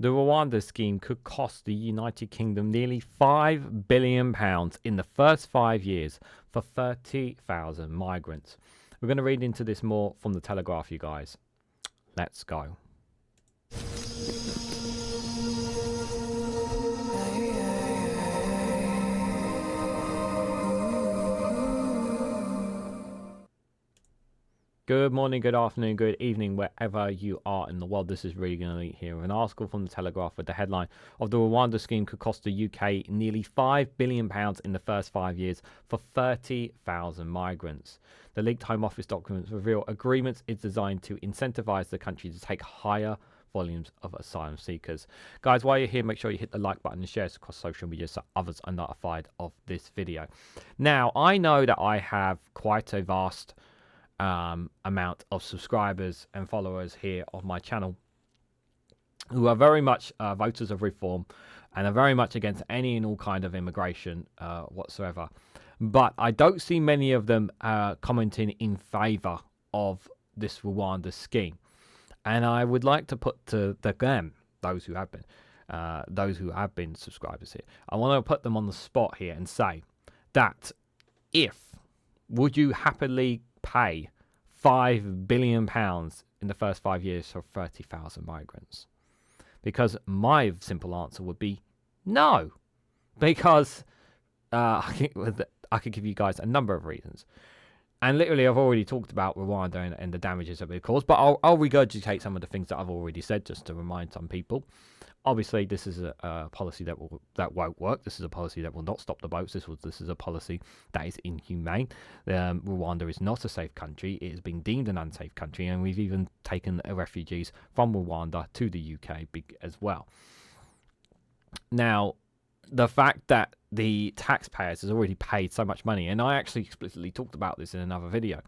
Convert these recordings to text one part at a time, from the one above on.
The Rwanda scheme could cost the United Kingdom nearly £5 billion in the first 5 years for 30,000 migrants. We're going to read into this more from the Telegraph, you guys. Let's go. Good morning, good afternoon, good evening, wherever you are in the world. This is Reganelite here with an article from the Telegraph with the headline of the Rwanda scheme could cost the UK nearly £5 billion in the first 5 years for 30,000 migrants. The leaked Home Office documents reveal agreements is designed to incentivise the country to take higher volumes of asylum seekers. Guys, while you're here, make sure you hit the like button and share this across social media so others are notified of this video. Now, I know that I have quite a vast amount of subscribers and followers here on my channel who are very much voters of reform and are very much against any and all kind of immigration whatsoever, but I don't see many of them commenting in favor of this Rwanda scheme. And I would like to put to them, those who have been subscribers here, I want to put them on the spot here and say that would you happily pay £5 billion in the first 5 years for 30,000 migrants? Because my simple answer would be no. Because I could give you guys a number of reasons. And literally, I've already talked about Rwanda and the damages that it caused, but I'll regurgitate some of the things that I've already said just to remind some people. Obviously, this is a policy that won't work. This is a policy that will not stop the boats. This is a policy that is inhumane. Rwanda is not a safe country. It is being deemed an unsafe country, and we've even taken refugees from Rwanda to the UK as well. Now, the fact that the taxpayers has already paid so much money, and I actually explicitly talked about this in another video.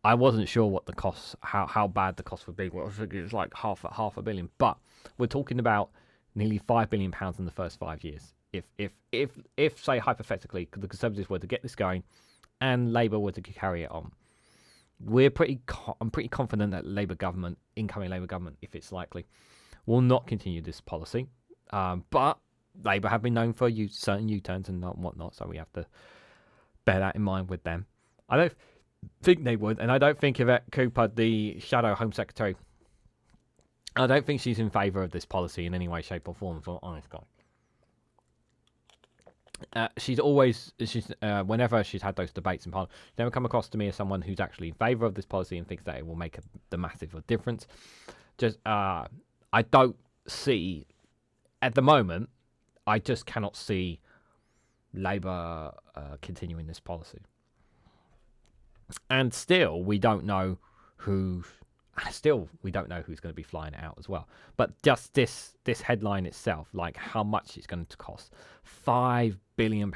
I wasn't sure what the costs, how bad the cost would be. Well, I think it was like half a billion, but we're talking about nearly £5 billion in the first 5 years. If say hypothetically, the Conservatives were to get this going, and Labour were to carry it on, I'm pretty confident that incoming Labour government, if it's likely, will not continue this policy. But Labour have been known for certain U-turns and whatnot, so we have to bear that in mind with them. I don't think they would, and I don't think Yvette Cooper, the Shadow Home Secretary, I don't think she's in favour of this policy in any way, shape or form, for honest guy. Whenever she's had those debates in Parliament, she's never come across to me as someone who's actually in favour of this policy and thinks that it will make the massive difference. I don't see, at the moment, I just cannot see Labour continuing this policy. And still, we don't know who's going to be flying it out as well. But just this headline itself, like how much it's going to cost, £5 billion.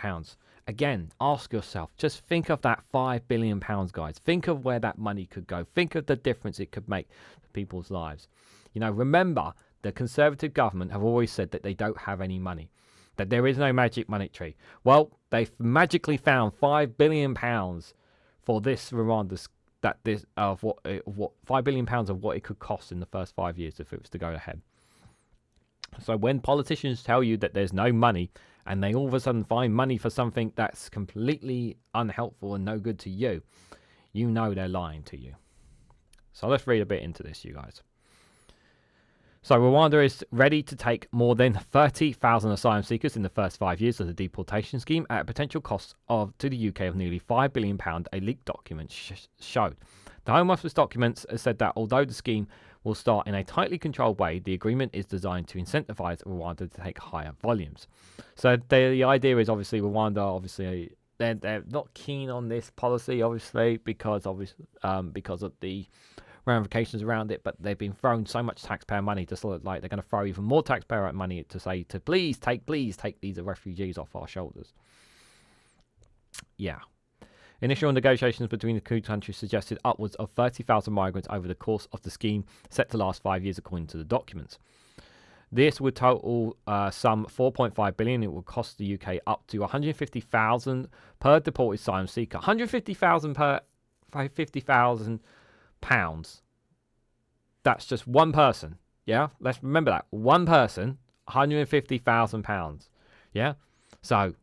Again, ask yourself, just think of that £5 billion, guys. Think of where that money could go. Think of the difference it could make to people's lives. Remember, the Conservative government have always said that they don't have any money, that there is no magic money tree. Well, they've magically found £5 billion for this Rwanda, £5 billion of what it could cost in the first 5 years if it was to go ahead. So when politicians tell you that there's no money, and they all of a sudden find money for something that's completely unhelpful and no good to you, you know they're lying to you. So let's read a bit into this, you guys. So Rwanda is ready to take more than 30,000 asylum seekers in the first 5 years of the deportation scheme at a potential cost to the UK of nearly £5 billion, a leaked document showed. The Home Office documents said that although the scheme will start in a tightly controlled way, the agreement is designed to incentivise Rwanda to take higher volumes. So the idea is obviously Rwanda, they're not keen on this policy, obviously, because of the ramifications around it, but they've been thrown so much taxpayer money, just like they're going to throw even more taxpayer money to say to please take these refugees off our shoulders. Yeah. Initial negotiations between the two countries suggested upwards of 30,000 migrants over the course of the scheme, set to last 5 years according to the documents. This would total some 4.5 billion. It would cost the UK up to 150,000 per deported asylum seeker. 150,000 per £50,000. That's just one person Yeah, let's remember that. One person, £150,000. Yeah, so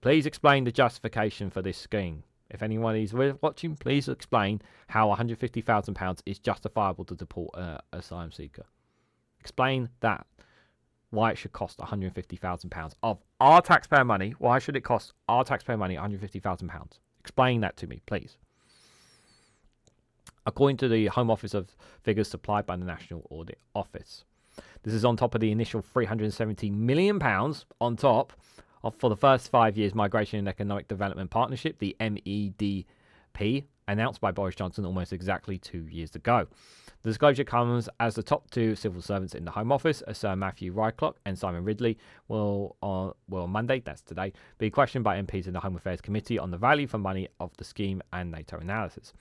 please explain the justification for this scheme. If anyone is watching, please explain how £150,000 is justifiable to deport an asylum seeker. Explain that. Why it should cost £150,000 of our taxpayer money. Why should it cost our taxpayer money £150,000? Explain that to me, please. According to the Home Office of figures supplied by the National Audit Office. This is on top of the initial £370 million on top of for the first 5 years Migration and Economic Development Partnership, the MEDP, announced by Boris Johnson almost exactly 2 years ago. The disclosure comes as the top two civil servants in the Home Office, Sir Matthew Rycroft and Simon Ridley, will on Monday, that's today, be questioned by MPs in the Home Affairs Committee on the value for money of the scheme and NATO analysis.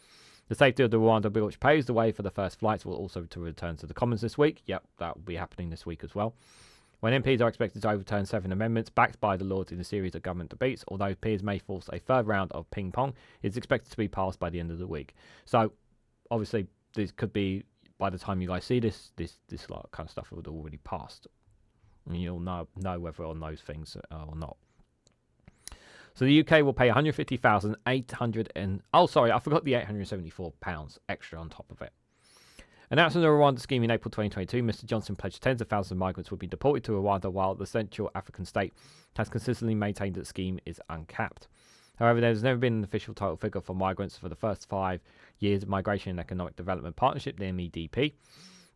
The safety of the Rwanda bill, which paves the way for the first flights, will also to return to the Commons this week. Yep, that will be happening this week as well. When MPs are expected to overturn 7 amendments backed by the Lords in a series of government debates, although peers may force a third round of ping-pong, it's expected to be passed by the end of the week. So, obviously, this could be, by the time you guys see this kind of stuff would already passed. And you'll know whether on those things or not. So the UK will pay £150,800 and... Oh, sorry, I forgot the £874 extra on top of it. Announcing the Rwanda scheme in April 2022, Mr Johnson pledged tens of thousands of migrants would be deported to Rwanda, while the Central African state has consistently maintained that the scheme is uncapped. However, there has never been an official total figure for migrants for the first 5 years of Migration and Economic Development Partnership, the MEDP.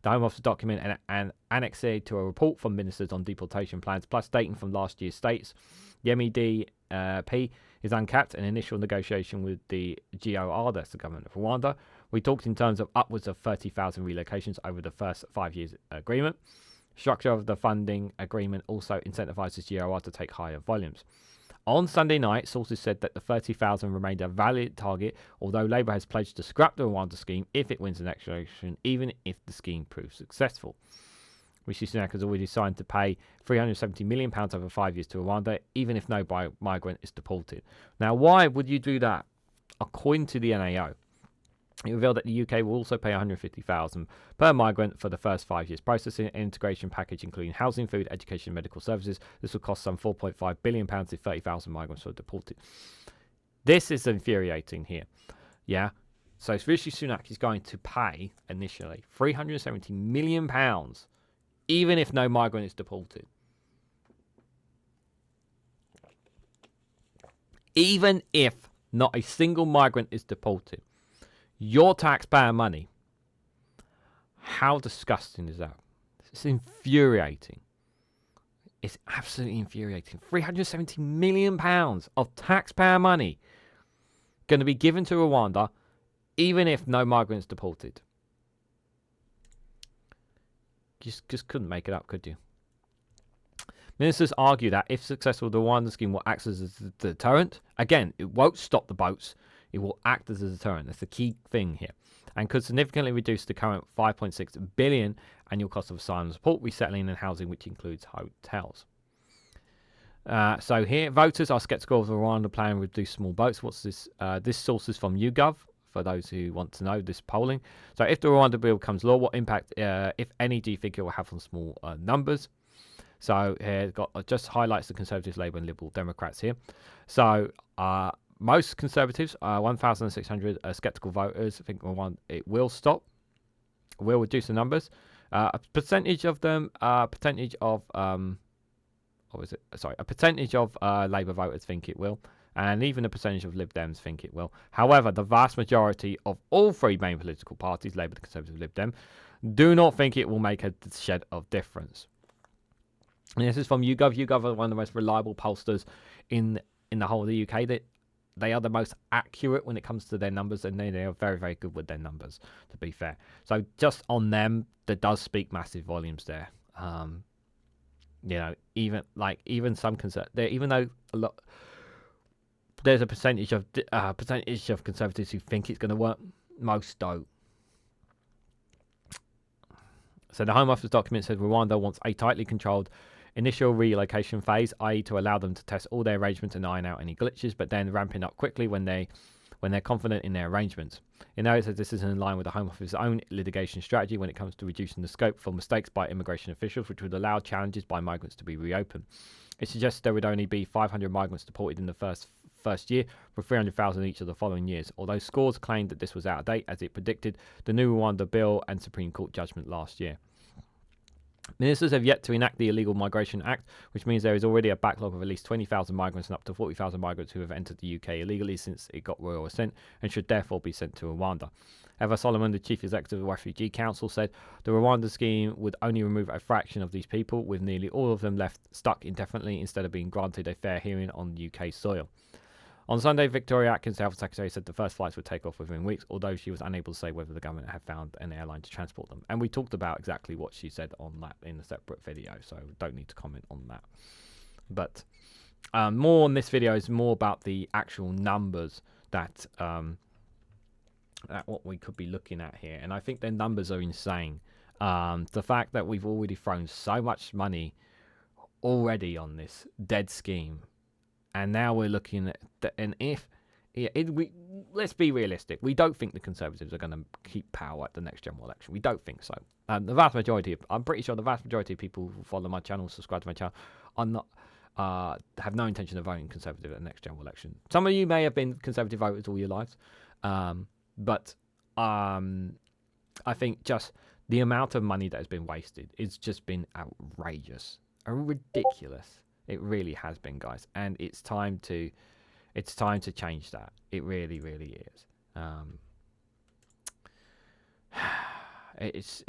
The Home Office document and annexed to a report from ministers on deportation plans, plus dating from last year's states. The MEDP is uncapped, an initial negotiation with the GOR, that's the government of Rwanda. We talked in terms of upwards of 30,000 relocations over the first 5 years agreement. Structure of the funding agreement also incentivizes GOR to take higher volumes. On Sunday night, sources said that the 30,000 remained a valid target, although Labour has pledged to scrap the Rwanda scheme if it wins the next election, even if the scheme proves successful. Rishi Sunak has already signed to pay £370 million over 5 years to Rwanda, even if no migrant is deported. Now, why would you do that? According to the NAO, it revealed that the UK will also pay £150,000 per migrant for the first 5 years, processing an integration package including housing, food, education, and medical services. This will cost some £4.5 billion if 30,000 migrants are deported. This is infuriating here. Yeah. So Rishi Sunak is going to pay initially £370 million, even if no migrant is deported. Even if not a single migrant is deported. Your taxpayer money. How disgusting is that? It's infuriating. It's absolutely infuriating. £370 million of taxpayer money going to be given to Rwanda, even if no migrants deported. Just couldn't make it up, could you? Ministers argue that if successful, the Rwanda scheme will act as a deterrent. Again, it won't stop the boats. It will act as a deterrent. That's the key thing here. And could significantly reduce the current $5.6 billion annual cost of asylum support, resettling and housing, which includes hotels. So here, voters are sceptical of the Rwanda plan to reduce small boats. What's this? This source is from YouGov, for those who want to know this polling. So if the Rwanda bill becomes law, what impact, if any, do you think it will have on small numbers? So here, it just highlights the Conservatives, Labour and Liberal Democrats here. So most Conservatives, 1,600 sceptical voters, think it will stop, will reduce the numbers. A percentage of them, a percentage of Labour voters think it will, and even a percentage of Lib Dems think it will. However, the vast majority of all three main political parties, Labour, the Conservative, Lib Dem, do not think it will make a shed of difference. And this is from YouGov. YouGov are one of the most reliable pollsters in the whole of the UK. They are the most accurate when it comes to their numbers, and they are very, very good with their numbers, to be fair. So just on them, that does speak massive volumes there. Even some even though a lot, there's a percentage of Conservatives who think it's going to work, most don't. So the Home Office document said Rwanda wants a tightly controlled initial relocation phase, i.e. to allow them to test all their arrangements and iron out any glitches, but then ramping up quickly when they when they're confident in their arrangements. It now says this is in line with the Home Office's own litigation strategy when it comes to reducing the scope for mistakes by immigration officials, which would allow challenges by migrants to be reopened. It suggests there would only be 500 migrants deported in the first year, for 300,000 each of the following years, although scores claimed that this was out of date, as it predicted the new Rwanda bill and Supreme Court judgment last year. Ministers have yet to enact the Illegal Migration Act, which means there is already a backlog of at least 20,000 migrants and up to 40,000 migrants who have entered the UK illegally since it got royal assent and should therefore be sent to Rwanda. Eva Solomon, the chief executive of the Refugee Council, said the Rwanda scheme would only remove a fraction of these people, with nearly all of them left stuck indefinitely instead of being granted a fair hearing on UK soil. On Sunday, Victoria Atkins, the Health Secretary, said the first flights would take off within weeks, although she was unable to say whether the government had found an airline to transport them. And we talked about exactly what she said on that in a separate video, so don't need to comment on that. But more on this video is more about the actual numbers that what we could be looking at here. And I think their numbers are insane. The fact that we've already thrown so much money already on this dead scheme, and now we're looking at let's be realistic. We don't think the Conservatives are going to keep power at the next general election. We don't think so. The vast majority I'm pretty sure the vast majority of people who follow my channel, subscribe to my channel, are not have no intention of voting Conservative at the next general election. Some of you may have been Conservative voters all your lives, but I think just the amount of money that has been wasted it's just been outrageous, ridiculous. It really has been, guys, and it's time to change that. It really, really is. It's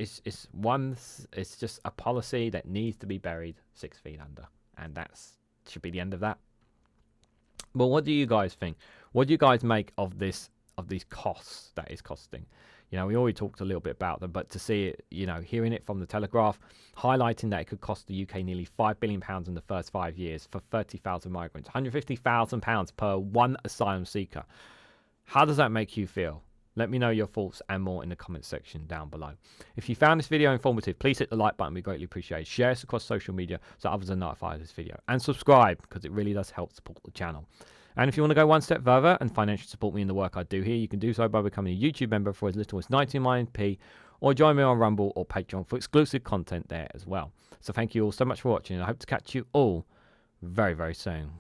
just a policy that needs to be buried 6 feet under, and that's should be the end of that. But what do you guys think? What do you guys make of these costs that is costing? You know, we already talked a little bit about them, but to see it, you know, hearing it from the Telegraph, highlighting that it could cost the UK nearly £5 billion in the first 5 years for 30,000 migrants, £150,000 per one asylum seeker. How does that make you feel? Let me know your thoughts and more in the comments section down below. If you found this video informative, please hit the like button. We greatly appreciate it. Share this across social media so others are notified of this video. And subscribe, because it really does help support the channel. And if you want to go one step further and financially support me in the work I do here, you can do so by becoming a YouTube member for as little as 99p, or join me on Rumble or Patreon for exclusive content there as well. So thank you all so much for watching, and I hope to catch you all very, very soon.